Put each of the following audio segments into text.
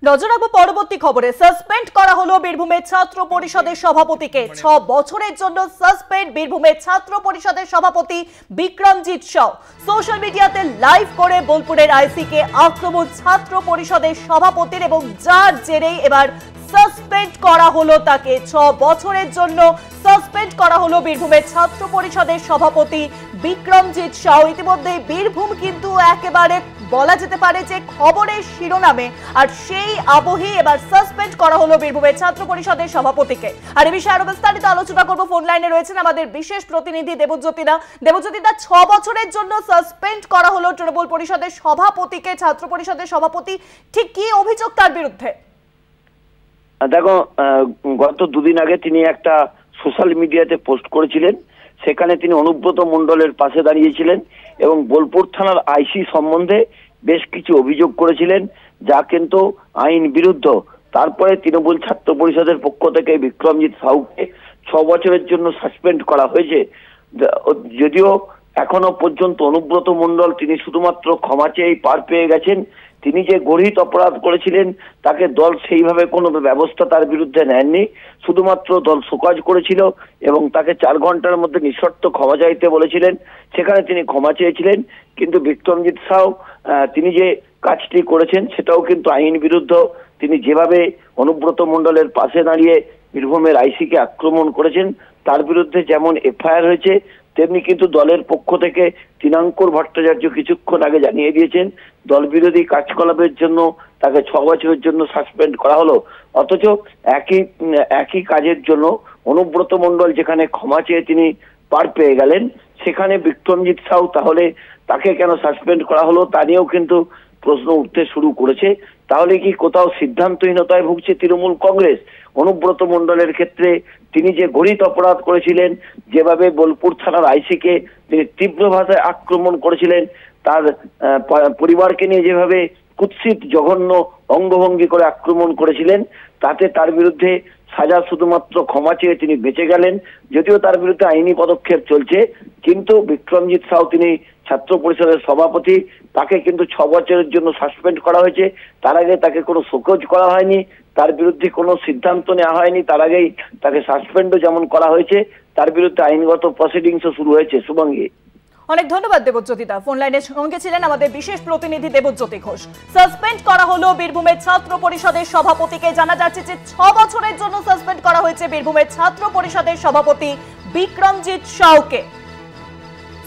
নজর রাখবো পরবর্তী খবরে। সাসপেন্ড করা হলো বীরভূমের ছাত্র পরিষদের সভাপতিকে। 6 বছরের জন্য সাসপেন্ড বীরভূমের ছাত্র পরিষদের সভাপতি বিক্রমজিৎ সাউ। সোশ্যাল মিডিয়াতে লাইভ করে বোলপুরের আইসিকে আক্রমণ ছাত্র পরিষদের সভাপতির, এবং যার জেরেই এবার সাসপেন্ড করা হলো তাকে। 6 বছরের জন্য সাসপেন্ড করা হলো বীরভূমের ছাত্র পরিষদের সভাপতি বিক্রমজিৎ সাউ। ইতিমধ্যে বীরভূম কিন্তু একেবারে বলা যেতে পারে যে খবরের শিরোনামে, আর সেই আবহে এবার সাসপেন্ড করা হলো বীরভূমের ছাত্র পরিষদের সভাপতিকে। আর এই বিষয়ে আরো বিস্তারিত আলোচনা করব। ফোন লাইনে রয়েছেন আমাদের বিশেষ প্রতিনিধি দেবজ্যোতিদা। দেবজ্যোতিদা, 6 বছরের জন্য সাসপেন্ড করা হলো তৃণমূল পরিষদের সভাপতিকে, ছাত্র পরিষদের সভাপতি, ঠিক কি অভিযোগ তার বিরুদ্ধে? দেখো, গত দুদিন আগে তিনি একটা সোশ্যাল মিডিয়াতে পোস্ট করেছিলেন। সেখানে তিনি অনুব্রত মণ্ডলের পাশে দাঁড়িয়েছিলেন এবং বোলপুর থানার আইসি সম্বন্ধে বেশ কিছু অভিযোগ করেছিলেন, যা কিন্তু আইন বিরুদ্ধ। তারপরে তৃণমূল ছাত্র পরিষদের পক্ষ থেকে বিক্রমজিৎ সাউকে 6 বছরের জন্য সাসপেন্ড করা হয়েছে। যদিও এখনো পর্যন্ত অনুব্রত মণ্ডল তিনি শুধুমাত্র ক্ষমা চেয়েই পার পেয়ে গেছেন। তিনি যে গর্হিত অপরাধ করেছিলেন তাকে দল সেইভাবে কোনো ব্যবস্থা তার বিরুদ্ধে নেননি। শুধুমাত্র দল শোকজ করেছিল এবং তাকে 4 ঘন্টার মধ্যে নিঃশর্ত ক্ষমা চাইতে বলেছিলেন। সেখানে তিনি ক্ষমা চেয়েছিলেন, কিন্তু বিক্রমজিৎ সাউ তিনি যে কাজটি করেছেন সেটাও কিন্তু আইন বিরুদ্ধ। তিনি যেভাবে অনুব্রত মণ্ডলের পাশে দাঁড়িয়ে বীরভূমের আইসিকে আক্রমণ করেছেন, তার বিরুদ্ধে যেমন এফআইআর হয়েছে, তেমনি কিন্তু দলের পক্ষ থেকে তৃণাঙ্কুর ভট্টাচার্য কিছুক্ষণ আগে জানিয়ে দিয়েছেন দল বিরোধী কার্যকলাপের জন্য তাকে 6 বছরের জন্য সাসপেন্ড করা হলো। অথচ একই কাজের জন্য অনুব্রত মণ্ডল যেখানে ক্ষমা চেয়ে তিনি পার পেয়ে গেলেন, সেখানে বিক্রমজিৎ সাউ তাহলে তাকে কেন সাসপেন্ড করা হলো তা নিয়েও কিন্তু প্রশ্ন উঠতে শুরু করেছে। তাহলে কি কোথাও সিদ্ধান্তহীনতায় ভুগছে তৃণমূল কংগ্রেস? অনুব্রত মণ্ডলের ক্ষেত্রে তিনি যে গর্হিত অপরাধ করেছিলেন, যেভাবে বোলপুর থানার আইসিকে তিনি তীব্র ভাষায় আক্রমণ করেছিলেন, তার পরিবারকে নিয়ে যেভাবে কুৎসিত জঘন্য অঙ্গভঙ্গি করে আক্রমণ করেছিলেন, তাতে তার বিরুদ্ধে সাজা শুধুমাত্র ক্ষমা চেয়ে তিনি বেঁচে গেলেন। যদিও তার বিরুদ্ধে আইনি পদক্ষেপ চলছে, কিন্তু বিক্রমজিৎ সাউ তিনি ছাত্র পরিষদের সভাপতি, তাকে কিন্তু 6 বছরের জন্য সাসপেন্ড করা হয়েছে। তার আগে তাকে কোনো শোকজ করা হয়নি, তার বিরুদ্ধে কোনো সিদ্ধান্ত নেওয়া হয়নি। তার আগেই তাকে সাসপেন্ডও যেমন করা হয়েছে, তার বিরুদ্ধে আইনগত প্রসিডিংসও শুরু হয়েছে। শুভঙ্গী, অনেক ধন্যবাদ দেবজ্যোতিদা। ফোন লাইনের সঙ্গে ছিলেন আমাদের বিশেষ প্রতিনিধি দেবজ্যোতি ঘোষ। সাসপেন্ড করা হলো বীরভূমের ছাত্র পরিষদের সভাপতিকে। জানা যাচ্ছে যে 6 বছরের জন্য সাসপেন্ড করা হয়েছে বীরভূমের ছাত্র পরিষদের সভাপতি বিক্রমজিৎ সাউকে।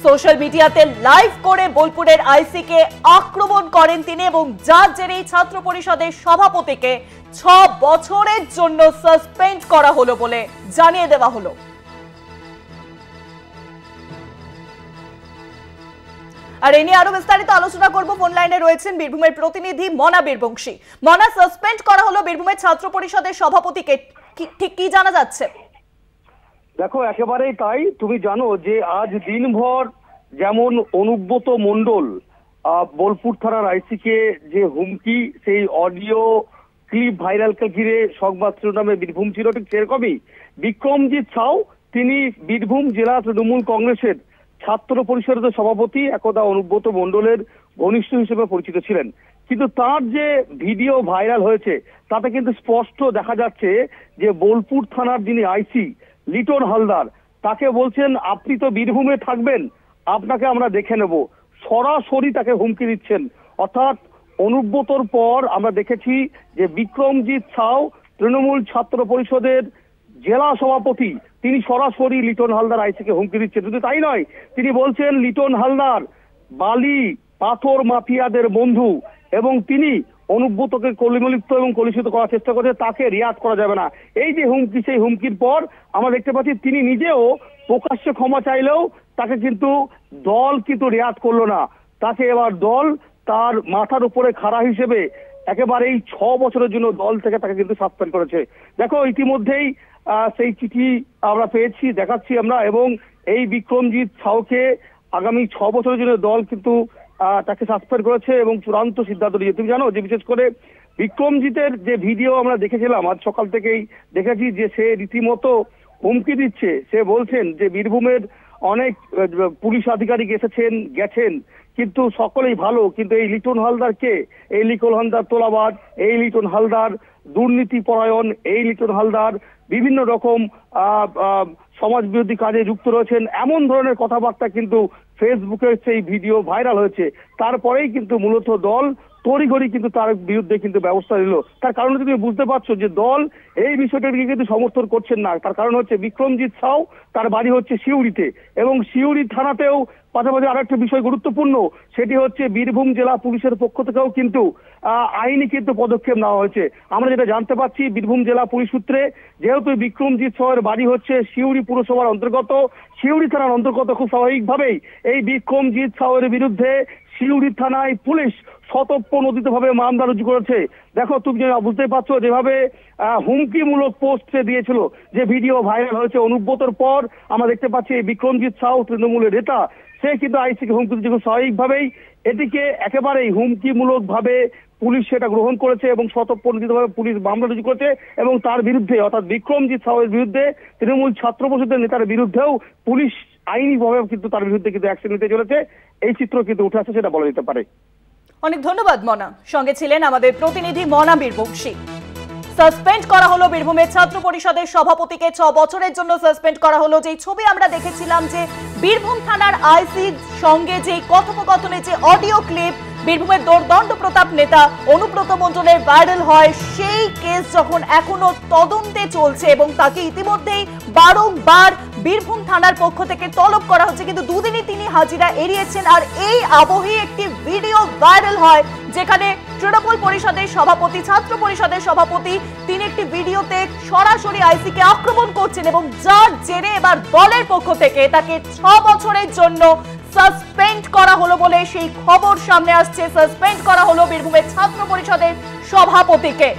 সোশ্যাল মিডিয়াতে লাইভ করে বোলপুরের আইসিকে আক্রমণ করেন তিনি, এবং যার জেরেই ছাত্র পরিষদের সভাপতিকে 6 বছরের জন্য সাসপেন্ড করা হলো বলে জানিয়ে দেওয়া হলো। আর এ নিয়ে আরো বিস্তারিত আলোচনা করব। ফোন লাইনে রয়েছেন বীরভূমের প্রতিনিধি মনা বীরবংশী। মনা, সাসপেন্ড করা হলো বীরভূমের ছাত্র পরিষদের সভাপতিকে, ঠিক কি জানা যাচ্ছে? দেখো, একেবারেই তাই। তুমি জানো যে আজ দিনভর যেমন অনুব্রত মণ্ডল বোলপুর থানার আইসিকে যে হুমকি, সেই অডিও ক্লিপ ভাইরালকে ঘিরে সংবাদ শিরোনামে বীরভূম ছিল, ঠিক সেরকমই বিক্রমজিৎ সাউ তিনি বীরভূম জেলা তৃণমূল কংগ্রেসের ছাত্র পরিষদের সভাপতি, একদা অনুব্রত মণ্ডলের ঘনিষ্ঠ হিসেবে পরিচিত ছিলেন। কিন্তু তার যে ভিডিও ভাইরাল হয়েছে তাতে কিন্তু স্পষ্ট দেখা যাচ্ছে যে বোলপুর থানার যিনি আইসি লিটন হালদার, তাকে বলছেন আপনি তো বীরভূমে থাকবেন, আপনাকে আমরা দেখে নেব। সরাসরি তাকে হুমকি দিচ্ছেন। অর্থাৎ অনুব্রতর পর আমরা দেখেছি যে বিক্রমজিৎ সাউ তৃণমূল ছাত্র পরিষদের জেলা সভাপতি, তিনি সরাসরি লিটন হালদার আইসিকে হুমকি দিচ্ছেন। শুধু তাই নয়, তিনি বলছেন লিটন হালদার বালি পাথর মাফিয়াদের বন্ধু, এবং তিনি অনুব্রতকে কলিমলিপ্ত এবং কলুষিত করার চেষ্টা করছে, তাকে রিয়াজ করা যাবে না। এই যে হুমকি, সেই হুমকির পর আমরা দেখতে পাচ্ছি তিনি নিজেও প্রকাশ্যে ক্ষমা চাইলেও তাকে কিন্তু দল কিন্তু রিয়াজ করলো না। তাকে এবার দল তার মাথার উপরে খাড়া হিসেবে একেবারে এই 6 বছরের জন্য দল থেকে তাকে কিন্তু সাসপেন্ড করেছে। দেখো, ইতিমধ্যেই সেই চিঠি আমরা পেয়েছি, দেখাচ্ছি আমরা, এবং এই বিক্রমজিৎ সাউকে আগামী 6 বছরের জন্য দল কিন্তু তাকে সাসপেন্ড করেছে এবং চূড়ান্ত সিদ্ধান্ত নিয়েছে। তুমি জানো যে বিশেষ করে বিক্রমজিতের যে ভিডিও আমরা দেখেছিলাম, আজ সকাল থেকেই দেখেছি যে সে রীতিমতো হুমকি দিচ্ছে। সে বলছেন যে বীরভূমের অনেক পুলিশ আধিকারিক গেছেন, কিন্তু সকলেই ভালো, কিন্তু এই লিটন হালদার কে? এই লিটন হালদার তোলাবাজ, এই লিটন হালদার দুর্নীতি পরায়ণ, এই লিটন হালদার বিভিন্ন রকম সমাজ বিরোধী কাজে যুক্ত রয়েছেন, এমন ধরনের কথাবার্তা কিন্তু ফেসবুকে সেই ভিডিও ভাইরাল হয়েছে। তারপরেই কিন্তু মূলত দল তড়িঘড়ি কিন্তু তার বিরুদ্ধে কিন্তু ব্যবস্থা নিল। তার কারণ তুমি বুঝতে পারছো যে দল এই বিষয়টাকে কিন্তু সমর্থন করছেন না। তার কারণ হচ্ছে বিক্রমজিৎ সাউ, তার বাড়ি হচ্ছে সিউড়িতে, এবং সিউড়ি থানাতেও পাশাপাশি আরেকটা বিষয় গুরুত্বপূর্ণ, সেটি হচ্ছে বীরভূম জেলা পুলিশের পক্ষ থেকেও কিন্তু আইনি কিন্তু পদক্ষেপ নেওয়া হয়েছে। আমরা যেটা জানতে পারছি বীরভূম জেলা পুলিশ সূত্রে, যেহেতু বিক্রমজিৎ সাউয়ের বাড়ি হচ্ছে সিউড়ি পুরসভার অন্তর্গত, সিউড়ি থানার অন্তর্গত, খুব স্বাভাবিকভাবেই এই বিক্রমজিৎ সাউয়ের বিরুদ্ধে সিউড়ি থানায় পুলিশ স্বতঃপ্রণোদিতভাবে মামলা রুজু করেছে। দেখো তুমি বুঝতে পারছো যেভাবে হুমকিমূলক পোস্ট দিয়েছিল, যে ভিডিও ভাইরাল হয়েছে অনুব্রতর পর, আমরা দেখতে পাচ্ছি বিক্রমজিৎ সাউ তৃণমূলের নেতা, সে কিন্তু আইসিকে হুমকি দিচ্ছে। স্বাভাবিকভাবেই এটিকে একেবারেই হুমকিমূলক ভাবে পুলিশ সেটা গ্রহণ করেছে এবং স্বতঃপ্রণোদিতভাবে পুলিশ মামলা রুজু করেছে, এবং তার বিরুদ্ধে অর্থাৎ বিক্রমজিৎ সাউয়ের বিরুদ্ধে তৃণমূল ছাত্র পরিষদের নেতার বিরুদ্ধেও পুলিশ আইনিভাবে কিন্তু তার বিরুদ্ধে কিন্তু অ্যাকশন নিতে চলেছে। এই চিত্র কিন্তু উঠে আসছে, সেটা বলা যেতে পারে। অনেক ধন্যবাদ মনা। সঙ্গে ছিলেন আমাদের প্রতিনিধি মনা বীরবংশী। সাসপেন্ড করা হলো বীরভূমের ছাত্র পরিষদের সভাপতিকে, 6 বছরের জন্য সাসপেন্ড করা হলো। যে ছবি আমরা দেখেছিলাম যে বীরভূম থানার আইসির সঙ্গে যে কথোপকথনের যে অডিও ক্লিপ বীরভূমের দোর্দণ্ড প্রতাপ নেতা অনুব্রত মণ্ডলের ভাইরাল হয়, সেই কেস যখন এখনো তদন্তে চলছে এবং তাকে ইতিমধ্যেই বারংবার বীরভূম থানার পক্ষ থেকে তলব করা হচ্ছে, কিন্তু দুদিনই তিনি হাজিরা এড়িয়েছেন। আর এই আবহে একটি ভিডিও ভাইরাল হয় যেখানে তৃণমূল পরিষদের সভাপতি, ছাত্র পরিষদের সভাপতি, তিনি একটি ভিডিওতে সরাসরি আইসিকে আক্রমণ করছেন, এবং যার জেরে এবার দলের পক্ষ থেকে তাকে 6 বছরের জন্য সাসপেন্ড করা হলো বলে সেই খবর সামনে আসছে। সাসপেন্ড করা হলো বীরভূমের ছাত্র পরিষদের সভাপতিকে।